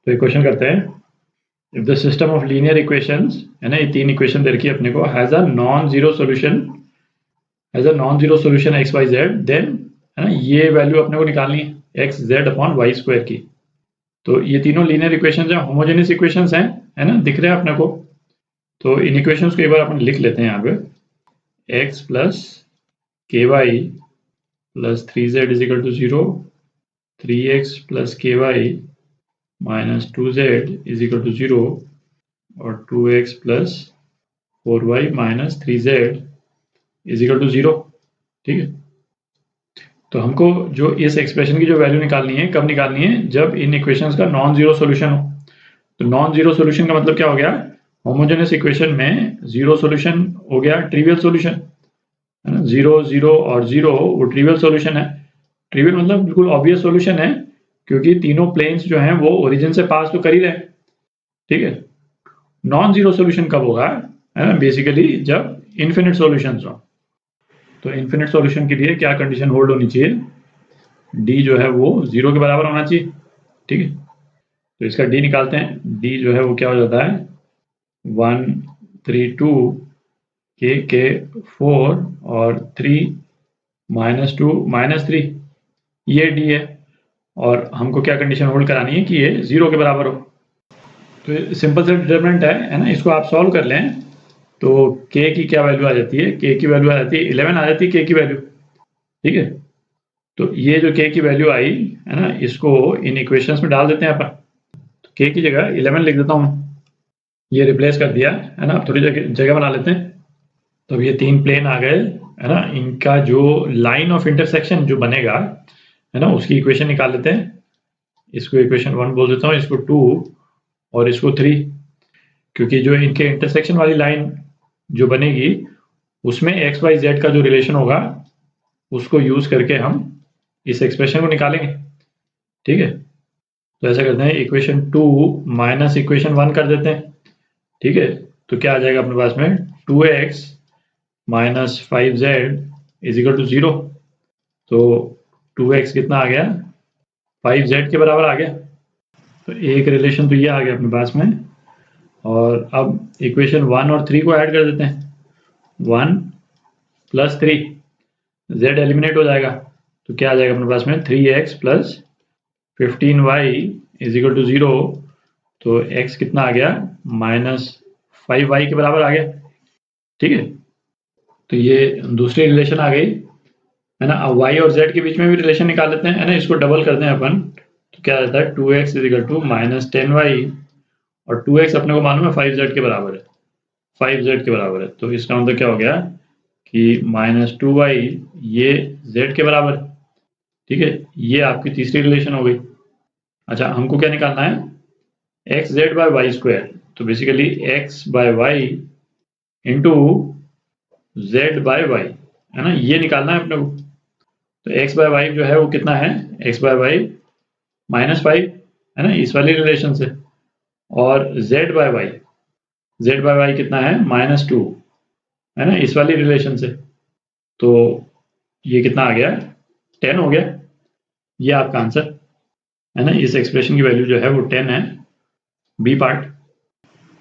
तो एक क्वेश्चन करते हैं, if the system of linear equations है ना, ये तीन इक्वेशन दे रखी है अपने को, has a non zero solution x y z, then है ना ये वैल्यू अपने को निकालनी है x z upon y square की। तो ये तीनों लीनियर इक्वेशन है, होमोजेनियस इक्वेशंस हैं, है ना, दिख रहे हैं अपने को। तो इन इक्वेशंस को एक बार अपन लिख लेते हैं यहाँ पे, X plus K Y plus 3z is equal to 0, 3x plus K Y minus 2z is equal to 0 और 2x plus 4y minus 3z is equal to 0। ठीक है, तो हमको जो इस एक्सप्रेशन की जो वैल्यू निकालनी है, कब निकालनी है, जब इन इक्वेशंस का नॉन जीरो सोल्यूशन हो। तो नॉन जीरो सोल्यूशन का मतलब क्या हो गया, होमोजेनियस इक्वेशन में जीरो सोल्यूशन हो गया ट्रिवियल सोल्यूशन, है ना, 0 0 और 0 वो ट्रिवियल सोल्यूशन है। ट्रिवियल मतलब बिल्कुल ऑब्वियस सोल्यूशन है, क्योंकि तीनों प्लेन्स जो हैं वो ओरिजिन से पास तो कर ही रहे हैं। ठीक है, नॉन जीरो सोल्यूशन कब होगा, है ना, बेसिकली जब इन्फिनिट सोल्यूशन हो। तो इन्फिनिट सोल्यूशन के लिए क्या कंडीशन होल्ड होनी चाहिए, डी जो है वो 0 के बराबर होना चाहिए। ठीक है, तो इसका डी निकालते हैं, डी जो है वो क्या हो जाता है 1 3 2 के 4 और 3 -2 -3, ये डी है। और हमको क्या कंडीशन होल्ड करानी है कि ये 0 के बराबर हो। तो सिंपल सा डिटरमिनेंट है ना, इसको आप सॉल्व कर लें तो k की क्या वैल्यू आ जाती है, k की वैल्यू आ जाती है 11 आ जाती है k की वैल्यू। ठीक है, तो ये जो k की वैल्यू आई है ना, इसको इन इक्वेशंस में डाल देते हैं अपन। तो k की जगह 11 लिख देता हूँ, ये रिप्लेस कर दिया है ना, थोड़ी जगह बना लेते हैं। तो अब ये तीन प्लेन आ गए, है ना, इनका जो लाइन ऑफ इंटरसेक्शन जो बनेगा, है ना, उसकी इक्वेशन निकाल लेते हैं। इसको इक्वेशन 1 बोल देता हूँ, इसको 2 और इसको 3, क्योंकि जो इनके इंटरसेक्शन वाली लाइन जो बनेगी उसमें एक्स वाई जेड का जो रिलेशन होगा उसको यूज करके हम इस एक्सप्रेशन को निकालेंगे। ठीक है, तो ऐसा करते हैं, इक्वेशन 2 माइनस इक्वेशन 1 कर देते हैं। ठीक है, तो क्या आ जाएगा अपने पास में 2x minus 5z is equal to 0। तो 2x कितना आ गया, 5z के बराबर आ गया। तो एक रिलेशन तो ये आ गया अपने पास में। और अब इक्वेशन 1 और 3 को ऐड कर देते हैं, 1 प्लस 3, z एलिमिनेट हो जाएगा, तो क्या आ जाएगा अपने पास में 3x plus 15y is equal to 0। तो x कितना आ गया -5y के बराबर आ गया। ठीक है, तो ये दूसरी रिलेशन आ गई, है ना। अब y और z के बीच में भी रिलेशन निकाल लेते हैं, है ना, इसको डबल करते हैं अपन। तो क्या रहता है 2x is equal to -10y और 2x अपने को मालूम है 5z के बराबर है, 5z के बराबर है। तो इसका मतलब क्या हो गया कि -2y ये z के बराबर। ठीक है, ये आपकी तीसरी रिलेशन हो गई। अच्छा, हमको क्या निकालना है, x Z by Y square. तो basically X by Y into Z by Y, है ना, ये निकालना है अपने को। तो एक्स बाय वाई जो है वो कितना है, एक्स बाय वाई -5, है ना, इस वाली रिलेशन से। और जेड बाय वाई कितना है -2, है ना, इस वाली रिलेशन से। तो ये कितना आ गया 10 हो गया, ये आपका आंसर है ना। इस एक्सप्रेशन की वैल्यू जो है वो 10 है, बी पार्ट।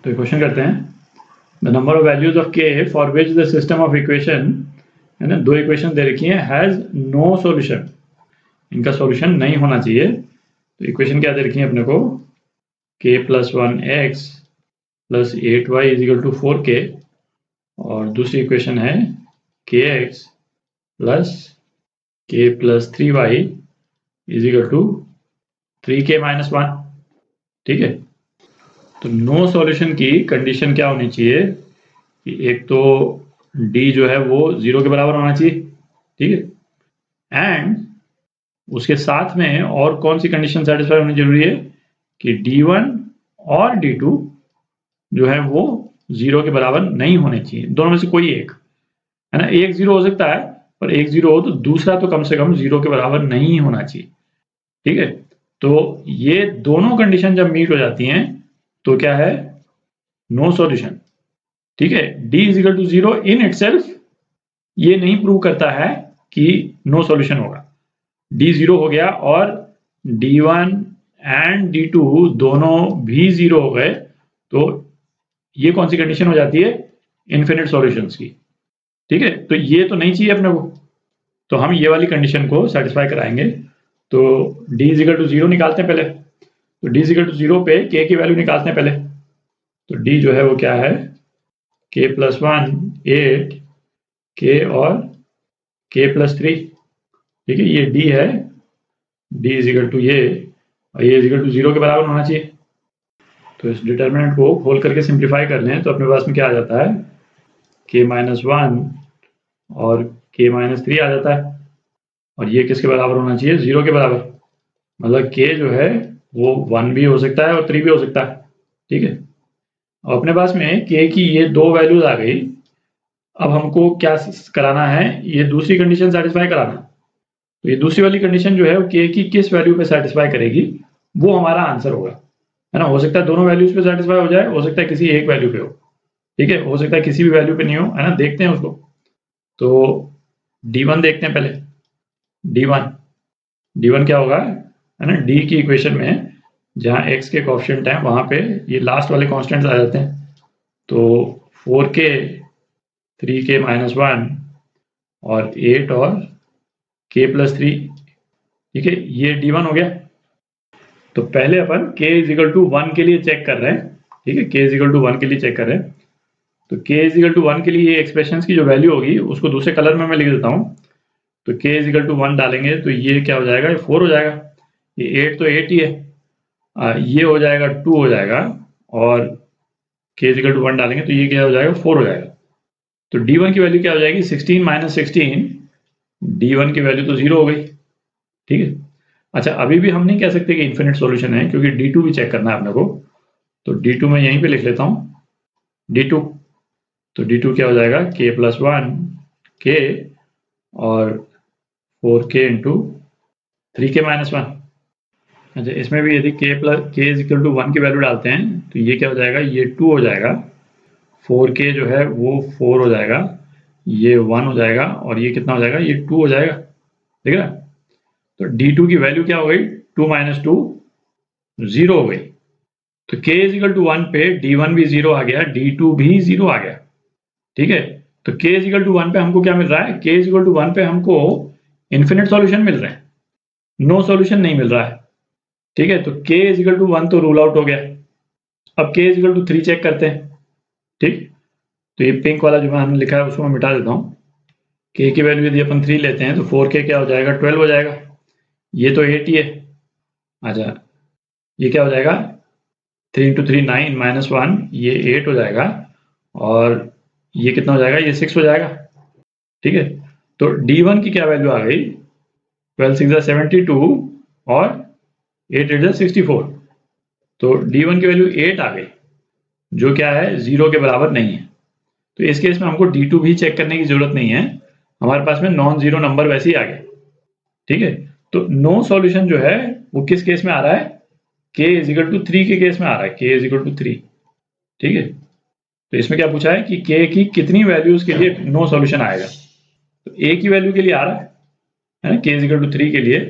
तो क्वेश्चन करते हैं, the number of values of K for which the system of equation, है ना, दो इक्वेशन दे रखी है, हैज नो सॉल्यूशन, इनका सॉल्यूशन नहीं होना चाहिए। तो इक्वेशन क्या दे रखी है अपने को, k plus 1x plus 8y is equal to 4k, और दूसरी इक्वेशन है kx plus 3y is equal to 3k minus 1। ठीक है, तो नो सॉल्यूशन की कंडीशन क्या होनी चाहिए कि एक तो d जो है वो 0 के बराबर होना चाहिए। ठीक है, एंड उसके साथ में और कौन सी कंडीशन सेटिस्फाई होनी जरूरी है कि d1 और d2 जो है वो 0 के बराबर नहीं होने चाहिए, दोनों में से कोई एक, है ना। एक 0 हो सकता है, पर एक 0 हो तो दूसरा तो कम से कम 0 के बराबर नहीं होना चाहिए। ठीक है, तो ये दोनों कंडीशन जब मीट हो जाती हैं तो क्या है, नो सॉल्यूशन। ठीक है, d is equal to 0 in itself ये नहीं प्रूव करता है कि नो सॉल्यूशन होगा। d 0 हो गया और d1 एंड D2 दोनों भी 0 हो गए तो ये कौन सी कंडीशन हो जाती है? इनफिनिट सॉल्यूशंस की। ठीक है, तो ये तो नहीं चाहिए अपने को, तो हम ये वाली कंडीशन को सेटिस्फाई कराएंगे। तो d इज इक्वल टू 0 निकालते हैं पहले, तो d इज इक्वल टू 0 पे k की वैल्यू निकालते हैं पहले। तो d जो है वो क्या है? k प्लस 1 8 k और k प्लस 3। ठीक है, ये d है, d इज इक्वल टू ये, और ये इज इक्वल टू 0 के बराबर होना चाहिए। तो इस डिटर्मिनेंट को खोल करके सिंप्लीफाई कर लें तो अपने पास में क्या आ जाता है? k माइनस 1 और k माइनस 3 आ जाता है, और ये किसके बराबर होना चाहिए? 0 के बराबर। मतलब k जो है वो 1 भी हो सकता है और 3 भी हो सकता है। ठीक है, और अपने पास में k की ये दो वैल्यूज आ गई। अब हमको क्या कराना है? ये दूसरी कंडीशन सेटिस्फाई कराना। तो ये दूसरी वाली कंडीशन जो है वो k की किस वैल्यू पे सेटिस्फाई करेगी, वो हमारा आंसर होगा, है ना। हो सकता है दोनों वैल्यूज पे सेटिस्फाई हो जाए, हो सकता है किसी एक वैल्यू पे हो। ठीक है, हो सकता है किसी भी वैल्यू पे नहीं हो, है ना। देखते हैं उसको। तो d1 देखते हैं पहले। d1 क्या होगा, है ना। d की इक्वेशन में जहाँ x के कोएफिशिएंट हैं वहां पे ये लास्ट वाले कांस्टेंट्स आ जाते हैं। तो 4k 3k माइनस 1 और 8 और k प्लस 3। ठीक है, ये d1 हो गया। तो पहले अपन k इज इक्वल टू 1 के लिए चेक कर रहे हैं। ठीक है, k इज इक्वल टू 1 के लिए चेक कर रहे हैं। तो k इज इक्वल टू 1 के लिए ये एक्सप्रेशंस की जो वैल्यू होगी उसको दूसरे कलर में मैं लिख देता हूँ। तो k इज इक्वल टू 1 डालेंगे तो ये क्या हो जाएगा? ये 4 हो जाएगा। ये 8 तो 8 ही है। ये हो जाएगा 2 हो जाएगा, और k इज इक्वल टू 1 डालेंगे तो ये क्या हो जाएगा? 4 हो जाएगा। तो d1 की वैल्यू क्या हो जाएगी? 16 माइनस 16। d1 की वैल्यू तो 0 हो गई। ठीक है, अच्छा अभी भी हम नहीं कह सकते कि इन्फिनिट सॉल्यूशन है, क्योंकि d2 भी चेक करना है अपने को। तो d2 मैं यहीं पे लिख लेता हूँ, d2। तो d2 क्या हो जाएगा? k प्लस 1 k और 4k इंटू 3k माइनस 1। अच्छा, इसमें भी यदि k इज इक्वल टू 1 की वैल्यू डालते हैं तो ये क्या हो जाएगा? ये 2 हो जाएगा। 4k जो है वो 4 हो जाएगा, ये 1 हो जाएगा, और ये कितना हो जाएगा? ये 2 हो जाएगा। ठीक है, तो d2 की वैल्यू क्या हो गई? 2 माइनस 2 0 हो गई। तो k इज इक्वल टू 1 पे d1 भी 0 आ गया, d2 भी 0 आ गया। ठीक है, तो k इज इक्वल टू 1 पे हमको क्या मिल रहा है? k इज इक्वल टू 1 पे हमको इन्फिनिट सॉल्यूशन मिल रहे हैं, नो सॉल्यूशन नहीं मिल रहा है। ठीक है, तो k इज इक्वल टू 1 तो रूल आउट हो गया। अब k is equal to 3 check करते हैं। ठीक, तो ये पिंक वाला जो मैंने लिखा है उसको मैं मिटा देता हूँ। k की वैल्यू यदि अपन 3 लेते हैं तो 4k क्या हो जाएगा? 12 हो जाएगा। ये तो 8 ही है। अच्छा, ये क्या हो जाएगा? 3 इंटू 3 9 माइनस 1, ये 8 हो जाएगा, और ये कितना हो जाएगा? ये 6 हो जाएगा। ठीक है, तो d1 की क्या वैल्यू आ गई? 12 6 72 और 8 8 64। तो d1 की वैल्यू 8 आ गई, जो क्या है? 0 के बराबर नहीं है। तो इस केस में हमको d2 भी चेक करने की जरूरत नहीं है, हमारे पास में नॉन जीरो नंबर वैसे ही आ गया। ठीक है, तो नो सॉल्यूशन जो है वो किस केस में आ रहा है? k इज इक्वल टू 3 के केस में आ रहा है, k इज इक्वल टू 3। ठीक है, तो इसमें क्या पूछा है कि k की कितनी वैल्यूज के लिए नो सॉल्यूशन आएगा? तो a की वैल्यू के लिए आ रहा है ना, k इज इक्वल टू 3 के लिए।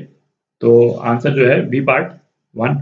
तो आंसर जो है बी पार्ट 1।